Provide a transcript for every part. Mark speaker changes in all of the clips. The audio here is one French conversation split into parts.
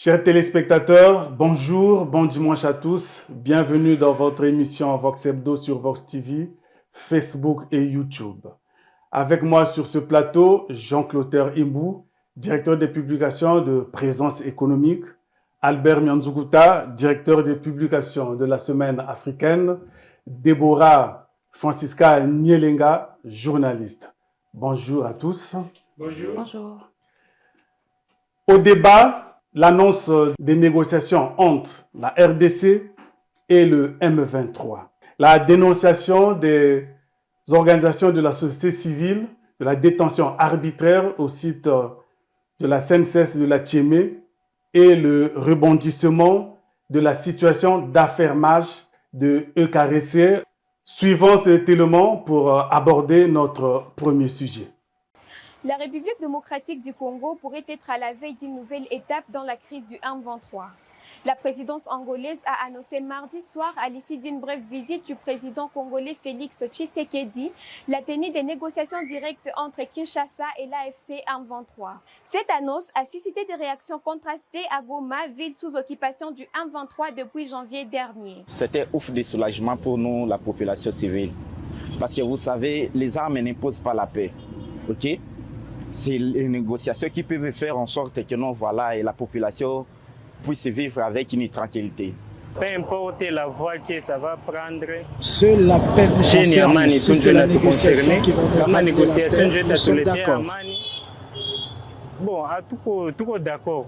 Speaker 1: Chers téléspectateurs, bonjour, bon dimanche à tous. Bienvenue dans votre émission Vox Hebdo sur Vox TV, Facebook et YouTube. Avec moi sur ce plateau, Jean-Clotaire Imbou, directeur des publications de Présence économique, Albert Mianzukuta, directeur des publications de la Semaine africaine, Déborah Francisca Nielenga, journaliste. Bonjour à tous.
Speaker 2: Bonjour.
Speaker 3: Bonjour.
Speaker 1: Au débat, l'annonce des négociations entre la RDC et le M23. La dénonciation des organisations de la société civile de la détention arbitraire au site de la CNCS de la Tchémé et le rebondissement de la situation d'affermage de EKRC. Suivons cet élément pour aborder notre premier sujet.
Speaker 2: La République démocratique du Congo pourrait être à la veille d'une nouvelle étape dans la crise du M23. La présidence angolaise a annoncé mardi soir, à l'issue d'une brève visite du président congolais Félix Tshisekedi, la tenue des négociations directes entre Kinshasa et l'AFC M23. Cette annonce a suscité des réactions contrastées à Goma, ville sous occupation du M23 depuis janvier dernier.
Speaker 4: C'était ouf de soulagement pour nous, la population civile. Parce que vous savez, les armes n'imposent pas la paix. Ok? C'est les négociations qui peuvent faire en sorte que non, voilà, et la population puisse vivre avec une tranquillité.
Speaker 5: Peu importe la voie que ça va prendre,
Speaker 6: seul l'appel nous concerne, c'est la négociation qui va devenir nous sommes d'accord.
Speaker 5: Bon, à tout d'accord.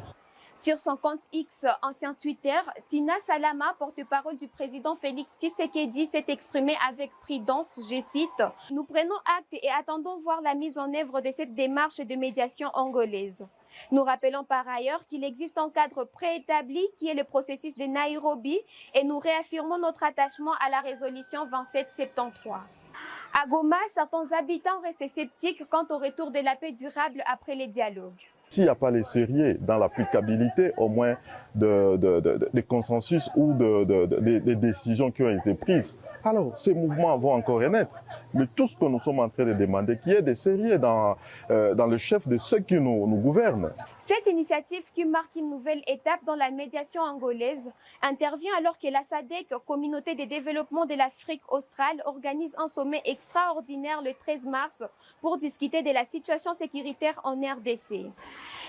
Speaker 2: Sur son compte X, ancien Twitter, Tina Salama, porte-parole du président Félix Tshisekedi, s'est exprimée avec prudence, je cite, « Nous prenons acte et attendons voir la mise en œuvre de cette démarche de médiation angolaise. Nous rappelons par ailleurs qu'il existe un cadre préétabli qui est le processus de Nairobi et nous réaffirmons notre attachement à la résolution 2773. » À Goma, certains habitants restent sceptiques quant au retour de la paix durable après les dialogues.
Speaker 7: S'il n'y a pas les sérieux dans l'applicabilité, au moins des consensus ou des décisions qui ont été prises, alors ces mouvements vont encore renaître. Mais tout ce que nous sommes en train de demander, qu'il y ait des sérieux dans le chef de ceux qui nous gouvernent.
Speaker 2: Cette initiative, qui marque une nouvelle étape dans la médiation angolaise, intervient alors que la SADC, Communauté de développement de l'Afrique australe, organise un sommet extraordinaire le 13 mars pour discuter de la situation sécuritaire en RDC.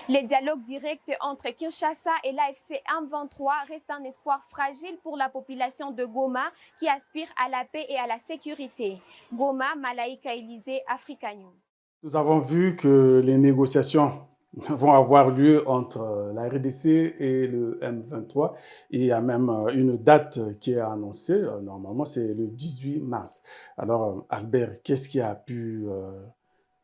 Speaker 2: Les dialogues directs entre Kinshasa et l'AFC M23 restent un espoir fragile pour la population de Goma qui aspire à la paix et à la sécurité. Goma, Malaika Élysée, Africa News.
Speaker 1: Nous avons vu que les négociations vont avoir lieu entre la RDC et le M23. Et il y a même une date qui est annoncée. Normalement, c'est le 18 mars. Alors, Albert, qu'est-ce qui a pu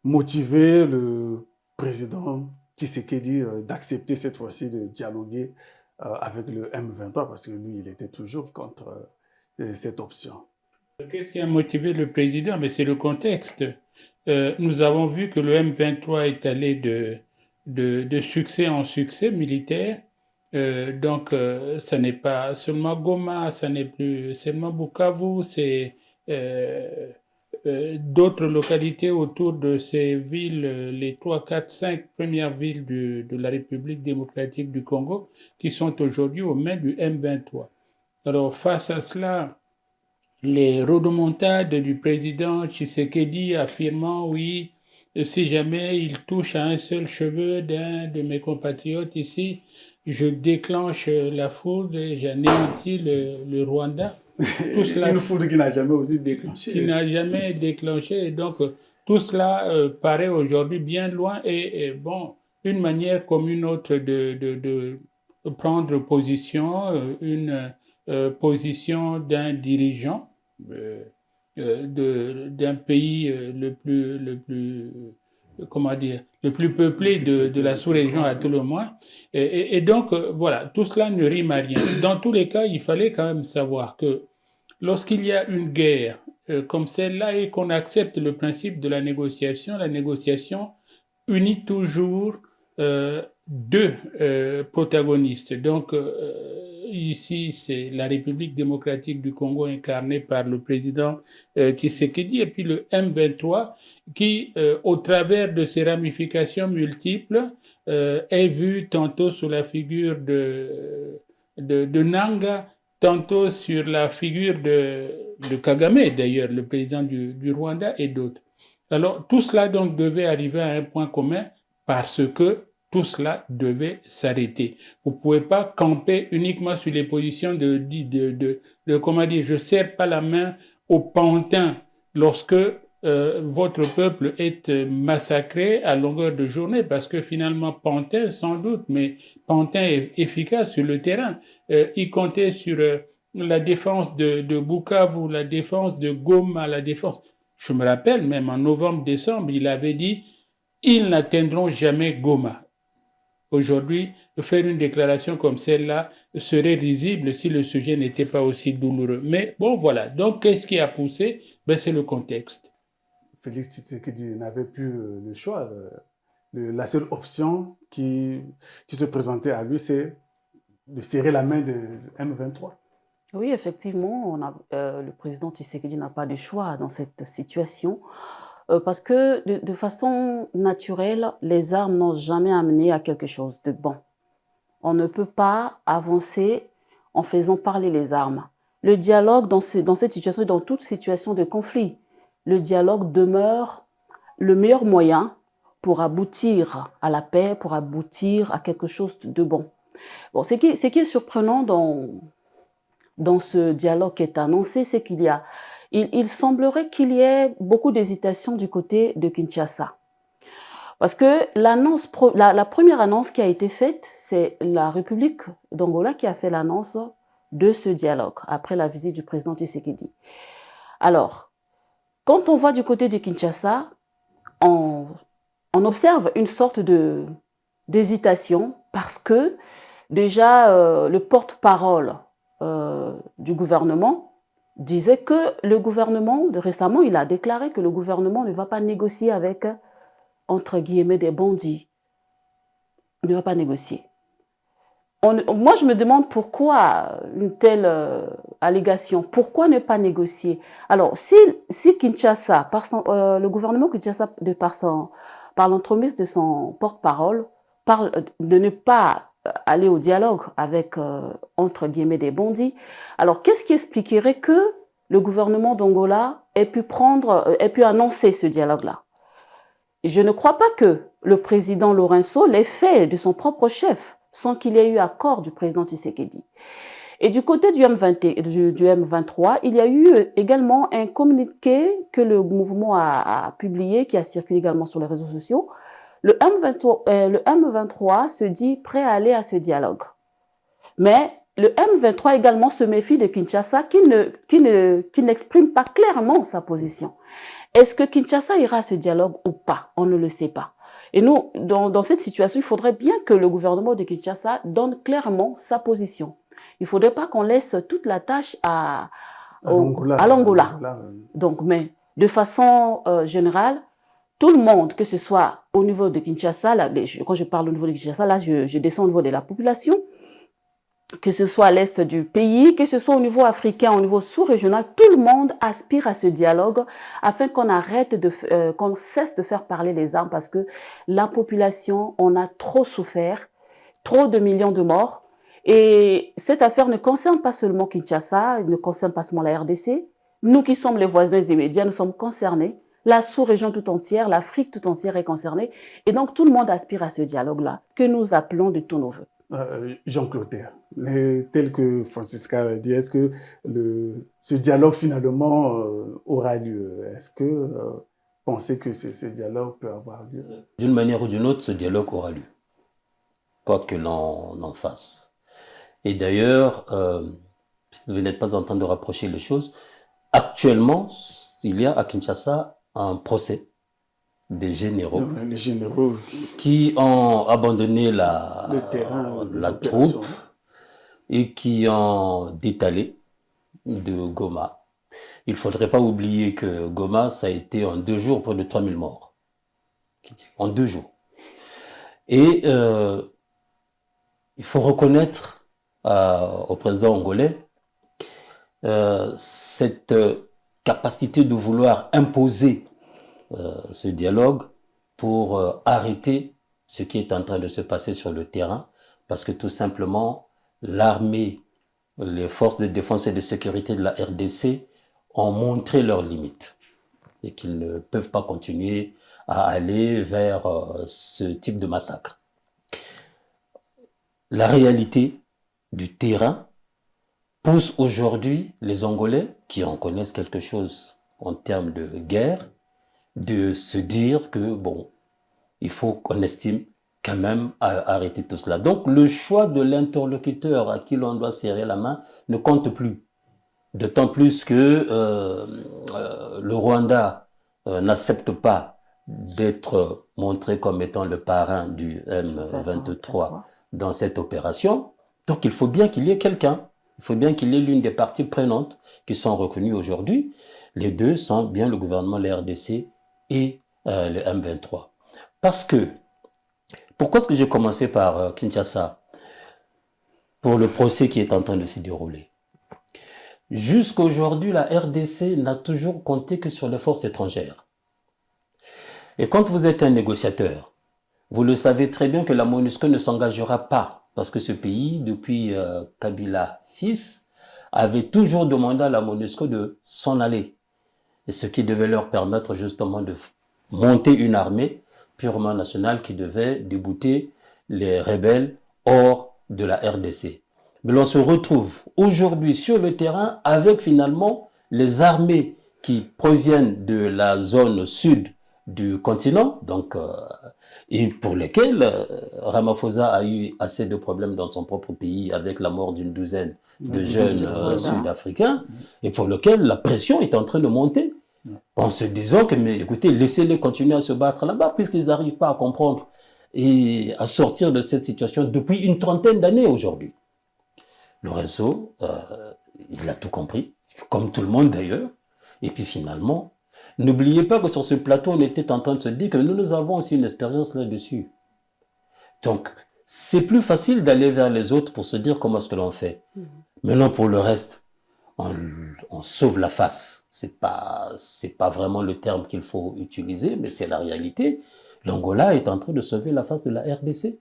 Speaker 1: motiver le président Tshisekedi d'accepter cette fois-ci de dialoguer avec le M23? Parce que lui, il était toujours contre cette option.
Speaker 3: Qu'est-ce qui a motivé le président? Mais c'est le contexte. Nous avons vu que le M23 est allé de succès en succès militaire. Donc, ça n'est pas seulement Goma, ça n'est plus seulement Bukavu, c'est d'autres localités autour de ces villes, les 3, 4, 5 premières villes de la République démocratique du Congo, qui sont aujourd'hui aux mains du M23. Alors, face à cela, les rodomontades du président Tshisekedi affirmant, oui, si jamais il touche à un seul cheveu d'un de mes compatriotes ici, je déclenche la foudre et j'anéantis le Rwanda.
Speaker 1: Tout cela, une foudre qui n'a jamais aussi déclenché.
Speaker 3: Qui n'a jamais déclenché. Et donc, tout cela paraît aujourd'hui bien loin et bon, une manière comme une autre de prendre position, une position d'un dirigeant d'un pays le plus peuplé de la sous-région à tout le moins. Et donc, voilà, tout cela ne rime à rien. Dans tous les cas, il fallait quand même savoir que lorsqu'il y a une guerre comme celle-là et qu'on accepte le principe de la négociation unit toujours deux protagonistes. Donc, ici, c'est la République démocratique du Congo incarnée par le président Tshisekedi, et puis le M23 qui, au travers de ses ramifications multiples, est vu tantôt sous la figure de Nanga, tantôt sur la figure de Kagame, d'ailleurs, le président du Rwanda et d'autres. Alors, tout cela donc devait arriver à un point commun parce que tout cela devait s'arrêter. Vous ne pouvez pas camper uniquement sur les positions comment dire, je ne serre pas la main au pantin lorsque votre peuple est massacré à longueur de journée, parce que finalement, Pantin, sans doute, mais Pantin est efficace sur le terrain. Il comptait sur la défense de Bukavu, la défense de Goma, la défense. Je me rappelle, même en novembre-décembre, il avait dit « Ils n'atteindront jamais Goma ». Aujourd'hui, faire une déclaration comme celle-là serait risible si le sujet n'était pas aussi douloureux. Mais bon, voilà. Donc, qu'est-ce qui a poussé? C'est le contexte.
Speaker 1: Félix Tshisekedi n'avait plus le choix. La seule option qui se présentait à lui, c'est de serrer la main de M23.
Speaker 8: Oui, effectivement, le président Tshisekedi n'a pas de choix dans cette situation parce que de façon naturelle, les armes n'ont jamais amené à quelque chose de bon. On ne peut pas avancer en faisant parler les armes. Le dialogue dans cette situation, dans toute situation de conflit, le dialogue demeure le meilleur moyen pour aboutir à la paix, pour aboutir à quelque chose de bon. Bon, ce qui est surprenant dans ce dialogue qui est annoncé, c'est il semblerait qu'il y ait beaucoup d'hésitation du côté de Kinshasa. Parce que la première annonce qui a été faite, c'est la République d'Angola qui a fait l'annonce de ce dialogue après la visite du président Tshisekedi. Alors, quand on voit du côté de Kinshasa, on observe une sorte d'hésitation parce que déjà le porte-parole du gouvernement disait que le gouvernement, récemment, il a déclaré que le gouvernement ne va pas négocier avec, entre guillemets, des bandits. Il ne va pas négocier. Moi, je me demande pourquoi une telle allégation. Pourquoi ne pas négocier? Alors, si Kinshasa, le gouvernement Kinshasa, par l'entremise de son porte-parole, parle de ne pas aller au dialogue avec, entre guillemets, des bandits, alors qu'est-ce qui expliquerait que le gouvernement d'Angola ait pu annoncer ce dialogue-là? Je ne crois pas que le président Lourenço l'ait fait de son propre chef, sans qu'il y ait eu accord du président Tshisekedi. Et du côté du M23, il y a eu également un communiqué que le mouvement a publié, qui a circulé également sur les réseaux sociaux. Le M23 se dit prêt à aller à ce dialogue. Mais le M23 également se méfie de Kinshasa qui n'exprime pas clairement sa position. Est-ce que Kinshasa ira à ce dialogue ou pas? On ne le sait pas. Et nous, dans cette situation, il faudrait bien que le gouvernement de Kinshasa donne clairement sa position. Il ne faudrait pas qu'on laisse toute la tâche à l'Angola. Donc, mais de façon générale, tout le monde, que ce soit au niveau de Kinshasa, là, quand je parle au niveau de Kinshasa, là, je descends au niveau de la population, que ce soit à l'est du pays, que ce soit au niveau africain, au niveau sous-régional, tout le monde aspire à ce dialogue afin qu'on qu'on cesse de faire parler les armes parce que la population, on a trop souffert, trop de millions de morts. Et cette affaire ne concerne pas seulement Kinshasa, ne concerne pas seulement la RDC. Nous qui sommes les voisins immédiats, nous sommes concernés. La sous-région tout entière, l'Afrique tout entière est concernée. Et donc tout le monde aspire à ce dialogue-là que nous appelons de tous nos voeux.
Speaker 1: Jean-Claude, tel que Francisca l'a dit, est-ce que ce dialogue finalement aura lieu? Est-ce que vous pensez que ce dialogue peut avoir lieu?
Speaker 9: D'une manière ou d'une autre, ce dialogue aura lieu, quoi que l'on en fasse. Et d'ailleurs, vous n'êtes pas en train de rapprocher les choses. Actuellement, il y a à Kinshasa un procès des généraux, qui ont abandonné la troupe et qui ont détalé de Goma. Il ne faudrait pas oublier que Goma, ça a été en 2 jours près de 3000 morts. En 2 jours. Et il faut reconnaître au président angolais cette capacité de vouloir imposer ce dialogue pour arrêter ce qui est en train de se passer sur le terrain, parce que tout simplement, l'armée, les forces de défense et de sécurité de la RDC ont montré leurs limites et qu'ils ne peuvent pas continuer à aller vers ce type de massacre. La réalité du terrain pousse aujourd'hui les Angolais, qui en connaissent quelque chose en termes de guerre, de se dire que, bon, il faut qu'on estime quand même à arrêter tout cela. Donc, le choix de l'interlocuteur à qui l'on doit serrer la main ne compte plus. D'autant plus que le Rwanda n'accepte pas d'être montré comme étant le parrain du M23 dans cette opération. Donc, il faut bien qu'il y ait quelqu'un. Il faut bien qu'il y ait l'une des parties prenantes qui sont reconnues aujourd'hui. Les deux sont bien le gouvernement, la RDC et le M23. Parce que, pourquoi est-ce que j'ai commencé par Kinshasa pour le procès qui est en train de se dérouler? Jusqu'à aujourd'hui, la RDC n'a toujours compté que sur les forces étrangères. Et quand vous êtes un négociateur, vous le savez très bien que la MONUSCO ne s'engagera pas, parce que ce pays, depuis Kabila fils, avait toujours demandé à la MONUSCO de s'en aller. Et ce qui devait leur permettre justement de monter une armée purement nationale qui devait débouter les rebelles hors de la RDC. Mais l'on se retrouve aujourd'hui sur le terrain avec finalement les armées qui proviennent de la zone sud du continent, donc, et pour lesquelles Ramaphosa a eu assez de problèmes dans son propre pays avec la mort d'une douzaine de jeunes sud-africains, et pour lesquels la pression est en train de monter, en se disant que, mais écoutez, laissez-les continuer à se battre là-bas, puisqu'ils n'arrivent pas à comprendre et à sortir de cette situation depuis une trentaine d'années aujourd'hui. Lorenzo, il a tout compris, comme tout le monde d'ailleurs. Et puis finalement, n'oubliez pas que sur ce plateau, on était en train de se dire que nous avons aussi une expérience là-dessus. Donc, c'est plus facile d'aller vers les autres pour se dire comment est-ce que l'on fait. Maintenant, pour le reste, on sauve la face. C'est pas vraiment le terme qu'il faut utiliser, mais c'est la réalité. L'Angola est en train de sauver la face de la RDC.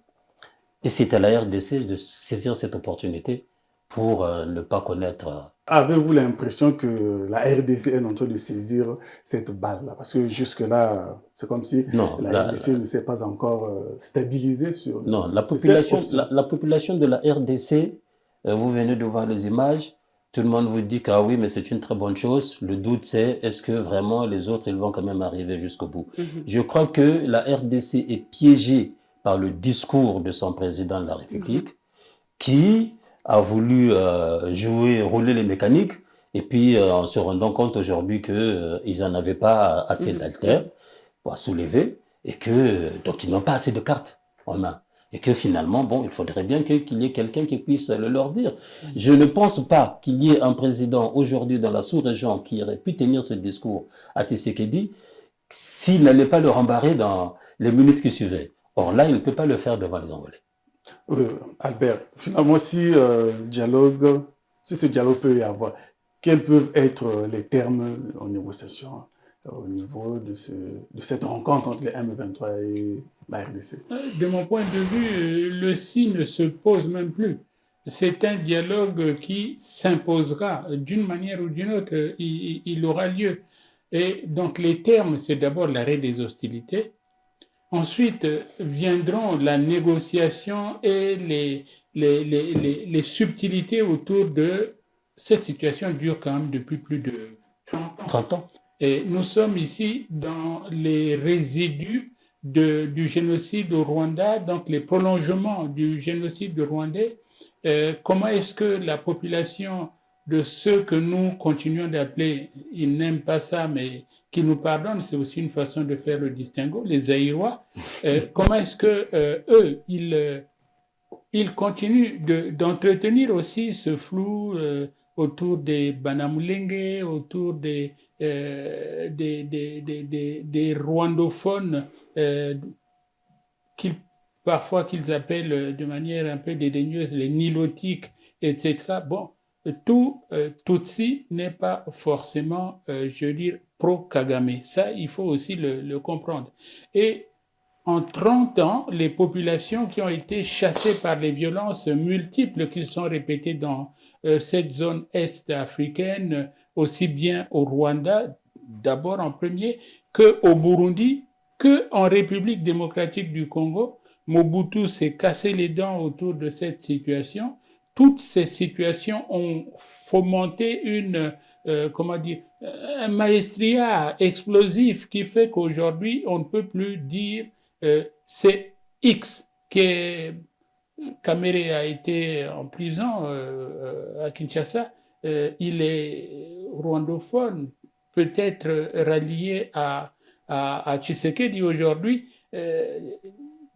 Speaker 9: Et c'est à la RDC de saisir cette opportunité pour ne pas connaître...
Speaker 1: Avez-vous l'impression que la RDC est en train de saisir cette balle-là? Parce que jusque-là, c'est comme si la RDC ne s'est pas encore stabilisée sur...
Speaker 9: Non, la population de la RDC, vous venez de voir les images, tout le monde vous dit que oui, mais c'est une très bonne chose. Le doute, c'est est-ce que vraiment les autres, ils vont quand même arriver jusqu'au bout? Je crois que la RDC est piégée par le discours de son président de la République, qui a voulu rouler les mécaniques, et puis en se rendant compte aujourd'hui qu'ils n'en avaient pas assez d'haltères pour soulever, et que donc ils n'ont pas assez de cartes en main. Et que finalement, bon, il faudrait bien qu'il y ait quelqu'un qui puisse le leur dire. Je ne pense pas qu'il y ait un président aujourd'hui dans la sous-région qui aurait pu tenir ce discours à Tshisekedi s'il n'allait pas le rembarrer dans les minutes qui suivaient. Or là, il ne peut pas le faire devant les Angolais.
Speaker 1: Albert, finalement, si ce dialogue peut y avoir, quels peuvent être les termes en négociation au niveau de cette rencontre entre les M23 et la RDC?
Speaker 3: De mon point de vue, le si ne se pose même plus. C'est un dialogue qui s'imposera d'une manière ou d'une autre. Il aura lieu. Et donc les termes, c'est d'abord l'arrêt des hostilités. Ensuite viendront la négociation et les subtilités autour de cette situation dure quand même depuis plus de 30 ans. Et nous sommes ici dans les résidus du génocide au Rwanda, donc les prolongements du génocide rwandais. Comment est-ce que la population de ceux que nous continuons d'appeler, ils n'aiment pas ça, mais qui nous pardonnent, c'est aussi une façon de faire le distinguo, les Zaïrois, comment est-ce que eux, ils continuent d'entretenir aussi ce flou autour des Banamulenge, autour des rwandophones parfois qu'ils appellent de manière un peu dédaigneuse les nilotiques, etc. Bon, tout Tutsi n'est pas forcément, je veux dire, pro-Kagame. Ça, il faut aussi le comprendre. Et en 30 ans, les populations qui ont été chassées par les violences multiples qui sont répétées dans cette zone est africaine, aussi bien au Rwanda, d'abord en premier, qu'au Burundi, qu'en République démocratique du Congo. Mobutu s'est cassé les dents autour de cette situation. Toutes ces situations ont fomenté un maestria explosif qui fait qu'aujourd'hui, on ne peut plus dire c'est X Kamere a été en prison à Kinshasa. Il est rwandophone, peut-être rallié à Tshisekedi aujourd'hui.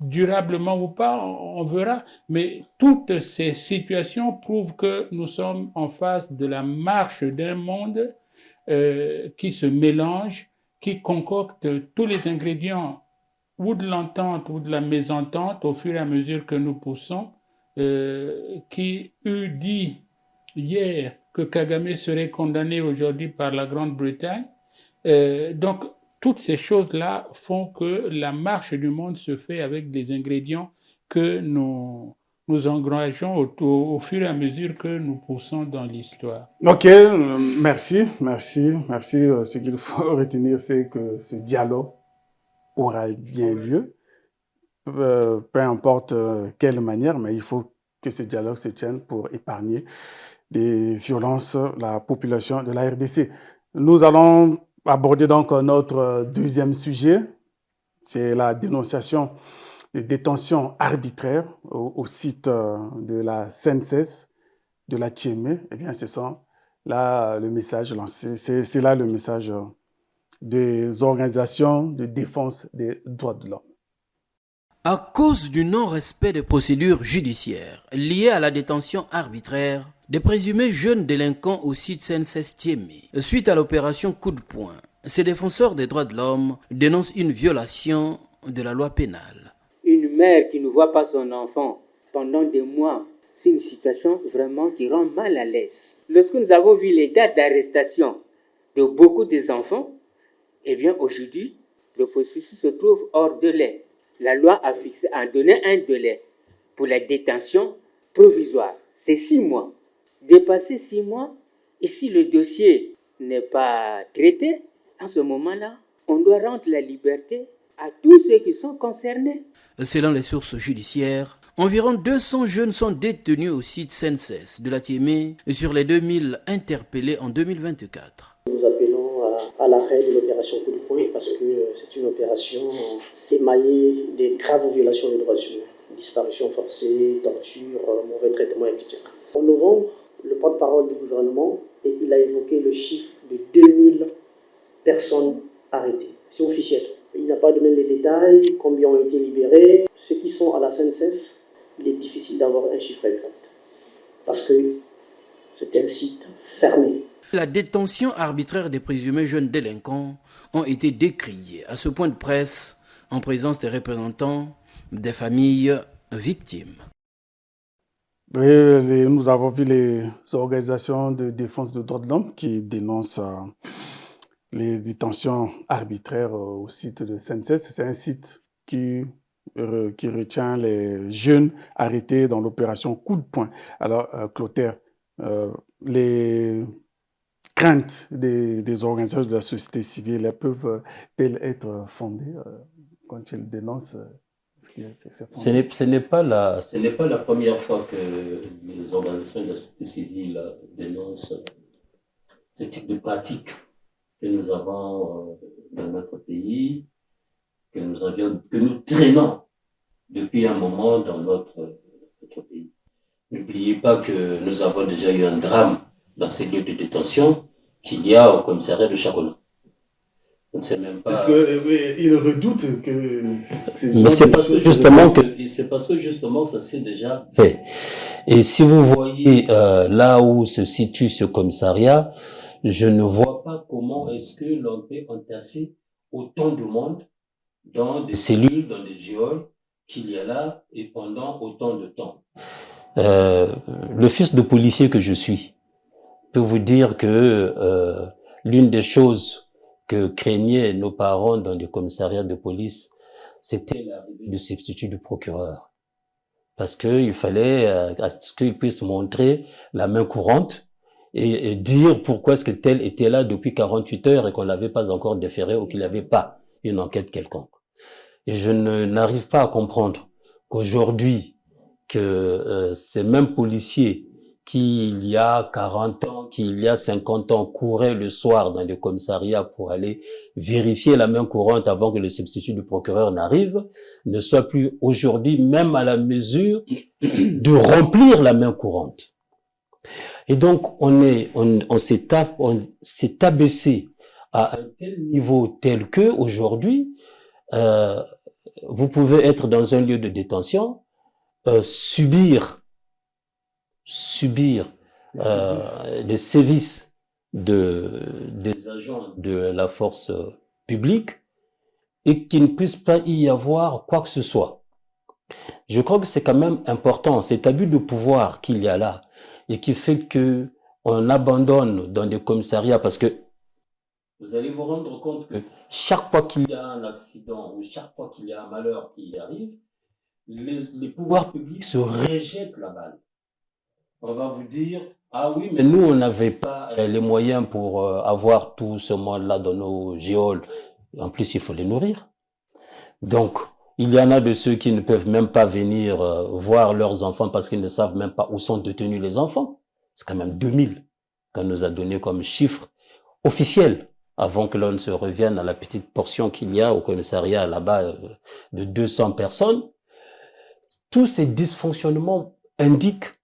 Speaker 3: Durablement ou pas, on verra. Mais toutes ces situations prouvent que nous sommes en face de la marche d'un monde qui se mélange, qui concocte tous les ingrédients ou de l'entente ou de la mésentente au fur et à mesure que nous poussons, qui eût dit hier que Kagame serait condamné aujourd'hui par la Grande-Bretagne. Donc, toutes ces choses-là font que la marche du monde se fait avec des ingrédients que nous engageons au fur et à mesure que nous poussons dans l'histoire.
Speaker 1: Ok, merci. Ce qu'il faut retenir, c'est que ce dialogue aura bien lieu, peu importe quelle manière, mais il faut que ce dialogue se tienne pour épargner des violences la population de la RDC. Nous allons aborder donc notre deuxième sujet, c'est la dénonciation des détentions arbitraires au site de la CNSS, de la Tchémé. Eh bien, c'est ça, là, le message lancé, c'est là le message des organisations de défense des droits de l'homme.
Speaker 10: À cause du non-respect des procédures judiciaires liées à la détention arbitraire des présumés jeunes délinquants au site CNSS Tchémé, suite à l'opération Coup de poing, ces défenseurs des droits de l'homme dénoncent une violation de la loi pénale.
Speaker 11: Une mère qui ne voit pas son enfant pendant des mois, c'est une situation vraiment qui rend mal à l'aise. Lorsque nous avons vu les dates d'arrestation de beaucoup des enfants, eh bien aujourd'hui, le processus se trouve hors délai. La loi a donné un délai pour la détention provisoire. C'est 6 mois. Dépasser 6 mois, et si le dossier n'est pas traité, à ce moment-là, on doit rendre la liberté à tous ceux qui sont concernés.
Speaker 10: Selon les sources judiciaires, environ 200 jeunes sont détenus au site CNSS de la Tchémé sur les 2000 interpellés en 2024.
Speaker 12: Nous appelons à l'arrêt de l'opération Coup de poing parce que c'est une opération émaillée de graves violations des droits humains, disparition forcée, torture, mauvais traitement, etc. En novembre, le porte-parole du gouvernement, il a évoqué le chiffre de 2000 personnes arrêtées. C'est officiel. Il n'a pas donné les détails, combien ont été libérés. Ceux qui sont à la CNSS, il est difficile d'avoir un chiffre exact. Parce que c'est un site fermé.
Speaker 10: La détention arbitraire des présumés jeunes délinquants ont été décriées à ce point de presse en présence des représentants des familles victimes.
Speaker 1: Oui, nous avons vu les organisations de défense des droits de l'homme qui dénoncent les détentions arbitraires au site de CNSS. C'est un site qui retient les jeunes arrêtés dans l'opération Coup de poing. Alors, Clotaire, les craintes des organisations de la société civile peuvent-elles être fondées quand ils dénoncent
Speaker 9: ce n'est pas la première fois que les organisations de la société civile dénoncent ce type de pratique que nous avons dans notre pays, que nous traînons depuis un moment dans notre pays. N'oubliez pas que nous avons déjà eu un drame dans ces lieux de détention qu'il y a au commissariat de Chakona. On ne sait même pas.
Speaker 1: Parce qu'ils redoutent que...
Speaker 9: Mais c'est parce que justement que ça s'est déjà fait. Et si vous voyez là où se situe ce commissariat, je ne vois pas comment est-ce que l'on peut entasser autant de monde dans des cellules, dans des geôles qu'il y a là et pendant autant de temps. Le fils de policier que je suis peut vous dire que l'une des choses que craignaient nos parents dans les commissariats de police, c'était l'arrivée du substitut du procureur. Parce qu'il fallait à ce qu'il puisse montrer la main courante et dire pourquoi est-ce que tel était là depuis 48 heures et qu'on l'avait pas encore déféré ou qu'il n'y avait pas une enquête quelconque. Et je n'arrive pas à comprendre qu'aujourd'hui, que ces mêmes policiers qui, il y a 40 ans, qui, il y a 50 ans, couraient le soir dans les commissariats pour aller vérifier la main courante avant que le substitut du procureur n'arrive, ne soient plus aujourd'hui même à la mesure de remplir la main courante. Et donc, on s'est abaissé à un tel niveau tel que, aujourd'hui, vous pouvez être dans un lieu de détention, subir des sévices des agents de la force publique et qu'il ne puisse pas y avoir quoi que ce soit. Je crois que c'est quand même important, cet abus de pouvoir qu'il y a là et qui fait que on abandonne dans des commissariats parce que vous allez vous rendre compte que chaque fois qu'il y a un accident ou chaque fois qu'il y a un malheur qui arrive, les pouvoirs publics se rejettent la balle. On va vous dire, ah oui, mais nous, on n'avait pas les moyens pour avoir tout ce monde-là dans nos géoles. En plus, il faut les nourrir. Donc, il y en a de ceux qui ne peuvent même pas venir voir leurs enfants parce qu'ils ne savent même pas où sont détenus les enfants. C'est quand même 2000 qu'on nous a donné comme chiffre officiel avant que l'on se revienne à la petite portion qu'il y a au commissariat là-bas de 200 personnes. Tous ces dysfonctionnements indiquent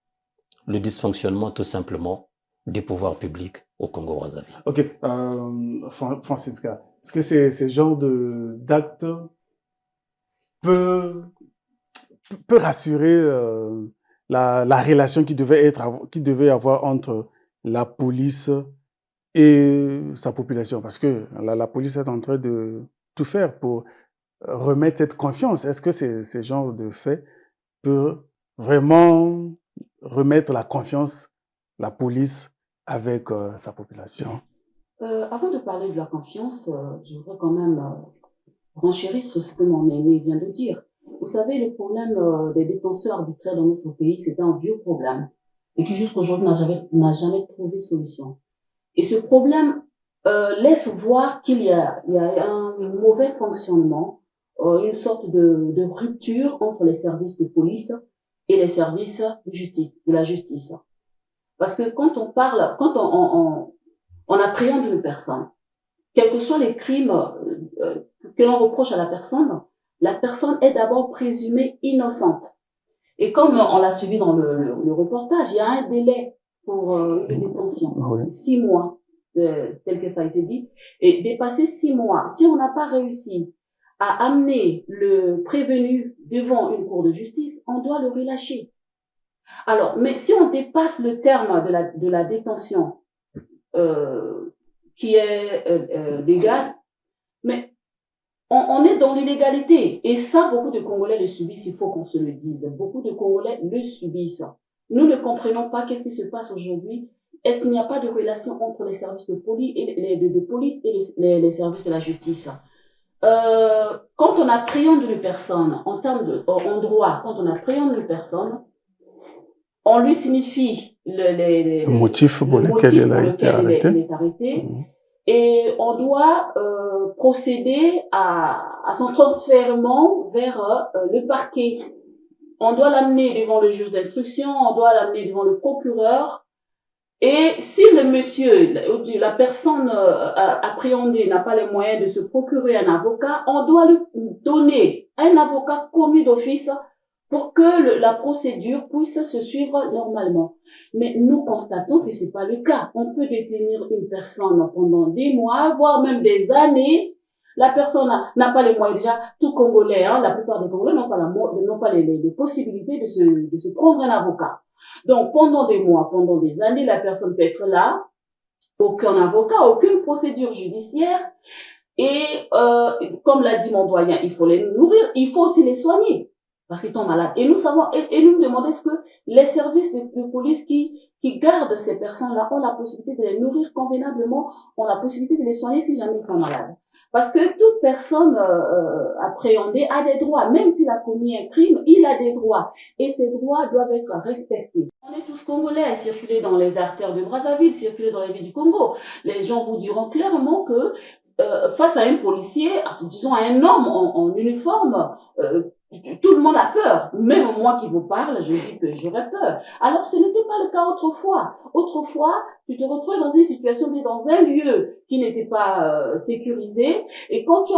Speaker 9: le dysfonctionnement tout simplement des pouvoirs publics au Congo-Brazzaville.
Speaker 1: Ok, Francisca, est-ce que ces genres d'actes peut rassurer la relation qui devait y avoir entre la police et sa population? Parce que la police est en train de tout faire pour remettre cette confiance. Est-ce que ces genres de faits peuvent vraiment remettre la confiance, la police, avec sa population?
Speaker 8: Avant de parler de la confiance, je voudrais quand même renchérir sur ce que mon aîné vient de dire. Vous savez, le problème des détentions arbitraires dans notre pays, c'est un vieux problème et qui jusqu'à aujourd'hui n'a jamais trouvé solution. Et ce problème laisse voir qu'il y a un mauvais fonctionnement, une sorte de rupture entre les services de police et les services de la justice. Parce que quand on appréhende une personne, quels que soient les crimes que l'on reproche à la personne est d'abord présumée innocente. Et comme on l'a suivi dans le reportage, il y a un délai pour une détention, 6 mois, tel que ça a été dit, et dépasser 6 mois. Si on n'a pas réussi à amener le prévenu devant une cour de justice, on doit le relâcher. Alors, mais si on dépasse le terme de la détention qui est légale, mais on est dans l'illégalité. Et ça, beaucoup de Congolais le subissent, il faut qu'on se le dise. Beaucoup de Congolais le subissent. Nous ne comprenons pas qu'est-ce qui se passe aujourd'hui. Est-ce qu'il n'y a pas de relation entre les services de police et les services de la justice? Quand on appréhende une personne, en droit, quand on appréhende une personne, on lui signifie le motif pour lequel il est arrêté. Et on doit procéder à son transfèrement vers le parquet. On doit l'amener devant le juge d'instruction, on doit l'amener devant le procureur. Et si la personne appréhendée n'a pas les moyens de se procurer un avocat, on doit lui donner un avocat commis d'office pour que la procédure puisse se suivre normalement. Mais nous constatons que c'est pas le cas. On peut détenir une personne pendant des mois, voire même des années. La personne n'a pas les moyens. Déjà, tout Congolais, la plupart des Congolais n'ont pas les possibilités de se prendre un avocat. Donc, pendant des mois, pendant des années, la personne peut être là, aucun avocat, aucune procédure judiciaire. Et comme l'a dit mon doyen, il faut les nourrir, il faut aussi les soigner. parce qu'ils tombent malades. Et nous nous demandons est-ce que les services de police qui gardent ces personnes-là ont la possibilité de les nourrir convenablement, ont la possibilité de les soigner si jamais ils tombent malades. Parce que toute personne appréhendée a des droits. Même s'il a commis un crime, il a des droits. Et ces droits doivent être respectés. On est tous Congolais à circuler dans les artères de Brazzaville, circuler dans les villes du Congo. Les gens vous diront clairement que face à un policier, disons à un homme en uniforme, tout le monde a peur. Même moi qui vous parle, je dis que j'aurais peur. Alors, ce n'était pas le cas autrefois. Autrefois, tu te retrouvais dans une situation, dans un lieu qui n'était pas sécurisé. Et quand tu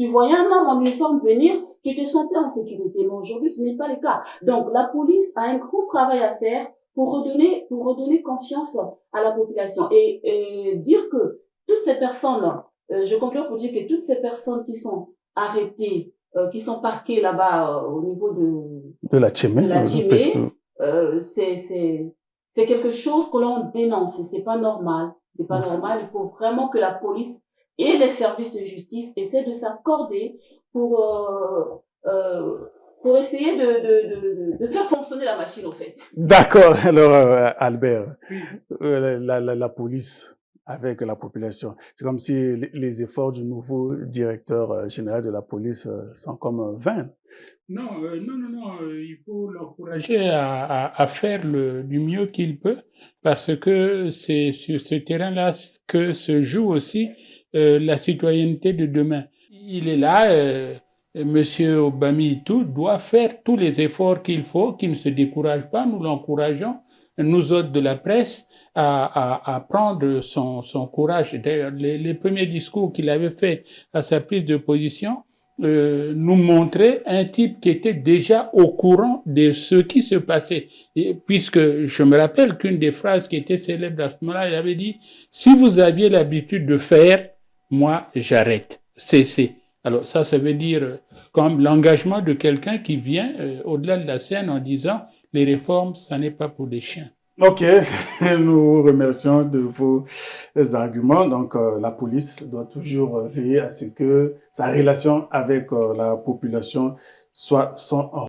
Speaker 8: voyais un homme en uniforme venir, tu te sentais en sécurité. Mais aujourd'hui, ce n'est pas le cas. Donc, la police a un gros travail à faire pour redonner confiance à la population. Et dire que toutes ces personnes, je conclue pour dire que toutes ces personnes qui sont arrêtées, qui sont parqués là-bas au niveau
Speaker 1: de la Tchémé,
Speaker 8: c'est quelque chose que l'on dénonce. C'est pas normal. C'est pas normal. Il faut vraiment que la police et les services de justice essaient de s'accorder pour essayer de faire fonctionner la machine, en fait.
Speaker 1: D'accord. Alors, Albert, la police avec la population. C'est comme si les efforts du nouveau directeur général de la police sont comme vains.
Speaker 3: Non, il faut l'encourager à faire du mieux qu'il peut, parce que c'est sur ce terrain-là que se joue aussi la citoyenneté de demain. Il est là, Monsieur Obami-Itou doit faire tous les efforts qu'il faut, qu'il ne se décourage pas, nous l'encourageons, nous autres de la presse, à prendre son courage. D'ailleurs, les premiers discours qu'il avait fait à sa prise de position nous montraient un type qui était déjà au courant de ce qui se passait. Et puisque je me rappelle qu'une des phrases qui était célèbre à ce moment-là, il avait dit « Si vous aviez l'habitude de faire, moi j'arrête, cessez ». Alors ça veut dire comme l'engagement de quelqu'un qui vient au-delà de la scène en disant « Les réformes, ça n'est pas pour des chiens ».
Speaker 1: Ok, nous remercions de vos arguments. Donc, la police doit toujours veiller à ce que sa relation avec la population soit sans